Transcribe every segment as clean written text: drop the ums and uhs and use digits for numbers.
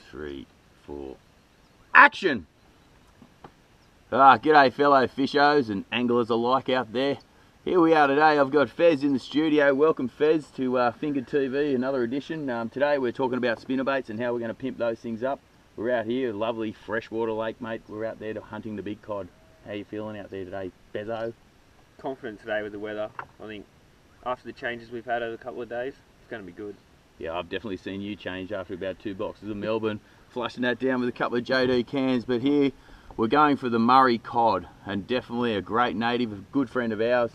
3, 4. Action! G'day fellow fishos and anglers alike out there. Here we are today. I've got Fez in the studio. Welcome Fez to Fingered TV, another edition. Today we're talking about spinnerbaits and how we're going to pimp those things up. We're out here, lovely freshwater lake, mate. We're out there hunting the big cod. How you feeling out there today, Bezo? Confident today with the weather. I think after the changes we've had over a couple of days, it's going to be good. Yeah, I've definitely seen you change after about 2 boxes of Melbourne, flushing that down with a couple of JD cans. But here we're going for the MURRYCOD, and definitely a great native, a good friend of ours.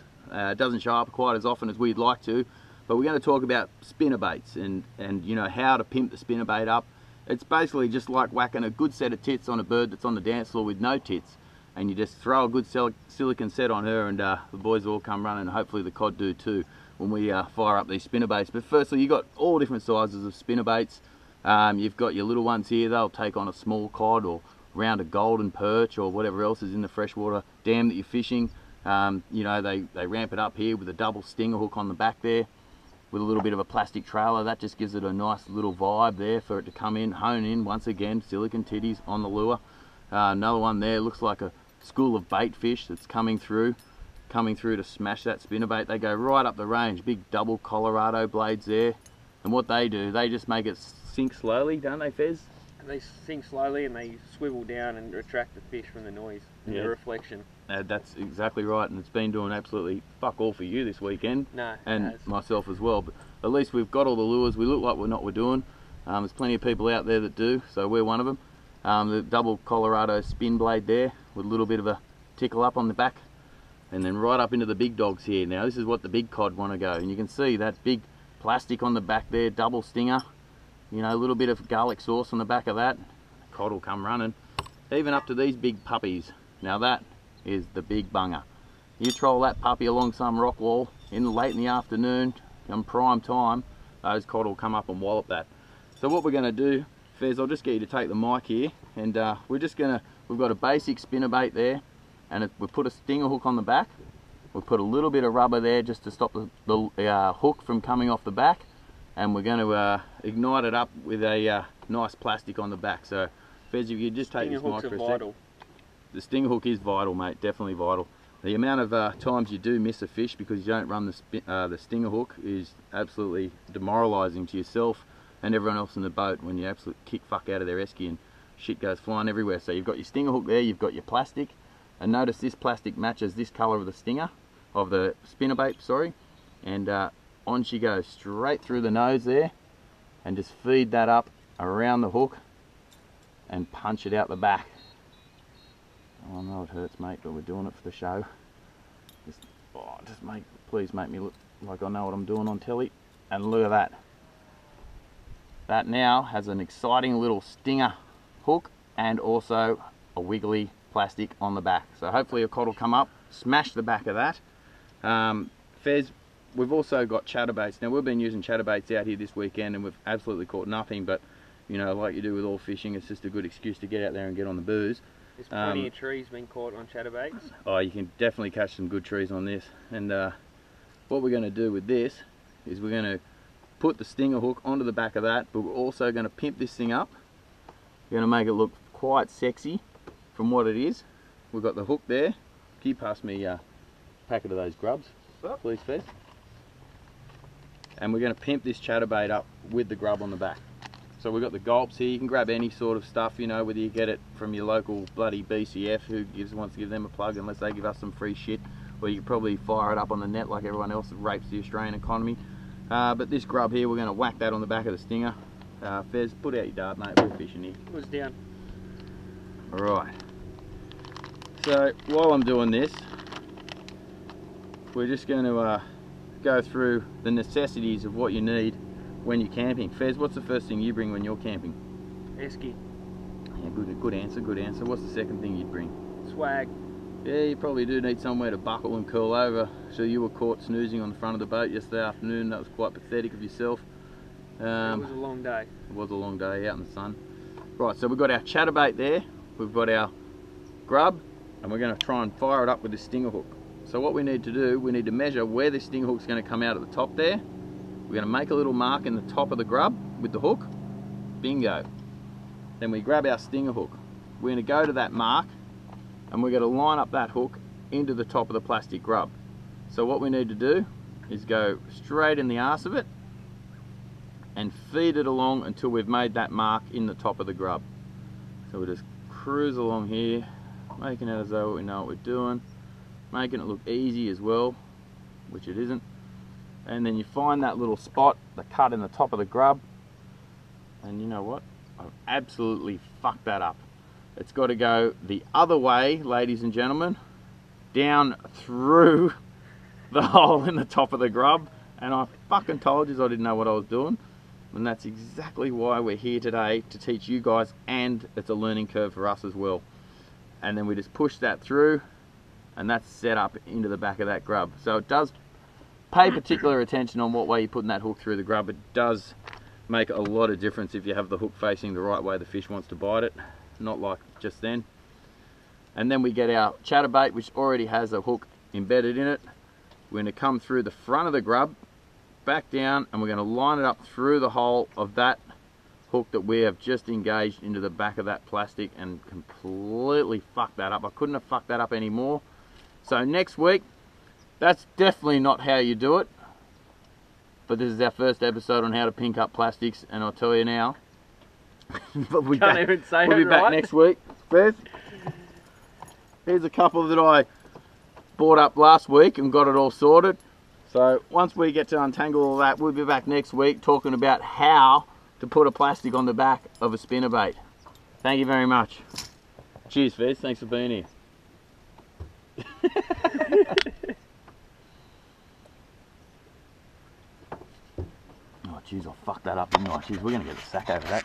Doesn't show up quite as often as we'd like to, but we're going to talk about spinnerbaits and you know, how to pimp the spinnerbait up. It's basically just like whacking a good set of tits on a bird that's on the dance floor with no tits, and you just throw a good silicon set on her, and the boys all come running, and hopefully the cod do too when we fire up these spinnerbaits. But firstly, you've got all different sizes of spinnerbaits. You've got your little ones here. They'll take on a small cod or round a golden perch or whatever else is in the freshwater dam that you're fishing. You know, they ramp it up here with a double stinger hook on the back there with a little bit of a plastic trailer. That just gives it a nice little vibe there for it to come in, hone in. Once again, silicon titties on the lure. Another one there looks like a school of bait fish that's coming through to smash that spinnerbait. They go right up the range, big double Colorado blades there, and what they do, they just make it sink slowly, don't they, Fez? And they sink slowly and they swivel down and attract the fish from the noise and the reflection. That's exactly right, and it's been doing absolutely fuck all for you this weekend. No, and myself as well. But at least we've got all the lures. We look like we know what we're doing. There's plenty of people out there that do, so we're one of them. The double Colorado spin blade there with a little bit of a tickle up on the back, and then right up into the big dogs here. Now this is what the big cod want to go, and you can see that big plastic on the back there, double stinger, you know, a little bit of garlic sauce on the back of that. The cod will come running, even up to these big puppies. Now that is the big bunger. You troll that puppy along some rock wall late in the afternoon on prime time, those cod will come up and wallop that. So what we're going to do, Fez, I'll just get you to take the mic here, and we've got a basic spinnerbait there, and we put a stinger hook on the back. We put a little bit of rubber there just to stop the hook from coming off the back, and we're going to ignite it up with a nice plastic on the back. So Fez, if you just take this mic for a sec. The stinger hook is vital, mate, definitely vital. The amount of times you do miss a fish because you don't run the stinger hook is absolutely demoralising to yourself and everyone else in the boat when you absolutely kick fuck out of their esky and shit goes flying everywhere. So you've got your stinger hook there, you've got your plastic, and notice this plastic matches this colour of the stinger, of the spinnerbait, sorry, and on she goes straight through the nose there, and just feed that up around the hook and punch it out the back. Oh, I know it hurts, mate, but we're doing it for the show. Please make me look like I know what I'm doing on telly. And look at that. That now has an exciting little stinger hook and also a wiggly plastic on the back. So hopefully a cod will come up, smash the back of that. Fez, we've also got chatterbaits. Now we've been using chatterbaits out here this weekend and we've absolutely caught nothing, but you know, like you do with all fishing, it's just a good excuse to get out there and get on the booze. There's plenty of trees being caught on chatterbaits. Oh, you can definitely catch some good trees on this. And what we're going to do with this is we're going to put the stinger hook onto the back of that, but we're also going to pimp this thing up. We're going to make it look quite sexy from what it is. We've got the hook there. Can you pass me a packet of those grubs, please, Fez? And we're going to pimp this chatterbait up with the grub on the back. So we've got the gulps here. You can grab any sort of stuff, you know, whether you get it from your local bloody BCF who wants to give them a plug unless they give us some free shit, or you can probably fire it up on the net like everyone else that rapes the Australian economy. But this grub here, we're going to whack that on the back of the stinger. Fez, put out your dart, mate, we're fishing here. It was down. Alright. So while I'm doing this, we're just going to go through the necessities of what you need when you're camping. Fez, what's the first thing you bring when you're camping? Esky. Yeah, good answer, good answer. What's the second thing you'd bring? Swag. Yeah, you probably do need somewhere to buckle and curl over. So you were caught snoozing on the front of the boat yesterday afternoon. That was quite pathetic of yourself. It was a long day. It was a long day out in the sun. Right, so we've got our chatterbait there. We've got our grub, and we're going to try and fire it up with this stinger hook. So what we need to do, we need to measure where this stinger hook's going to come out at the top there. We're going to make a little mark in the top of the grub with the hook. Bingo. then we grab our stinger hook. We're going to go to that mark and we're going to line up that hook into the top of the plastic grub. So what we need to do is go straight in the arse of it and feed it along until we've made that mark in the top of the grub. So we just cruise along here, making it as though we know what we're doing, making it look easy as well, which it isn't. And then you find that little spot, the cut in the top of the grub, and you know what? I've absolutely fucked that up. It's got to go the other way, ladies and gentlemen, down through the hole in the top of the grub, and I fucking told you I didn't know what I was doing. And that's exactly why we're here today, to teach you guys, and it's a learning curve for us as well. And then we just push that through, and that's set up into the back of that grub. So it does pay particular attention on what way you're putting that hook through the grub. It does make a lot of difference if you have the hook facing the right way the fish wants to bite it, not like just then. And then we get our chatterbait, which already has a hook embedded in it. We're going to come through the front of the grub, back down, and we're going to line it up through the hole of that hook that we have just engaged into the back of that plastic, and completely fucked that up. I couldn't have fucked that up anymore. So next week, that's definitely not how you do it, but this is our first episode on how to pink up plastics, and I'll tell you now, we'll be back next week. First, here's a couple that I bought up last week and got it all sorted. So once we get to untangle all that, we'll be back next week talking about how to put a plastic on the back of a spinnerbait. Thank you very much. Cheers, Fizz. Thanks for being here. Oh, jeez, I fucked that up, didn't I? Jeez, we're going to get a sack over that.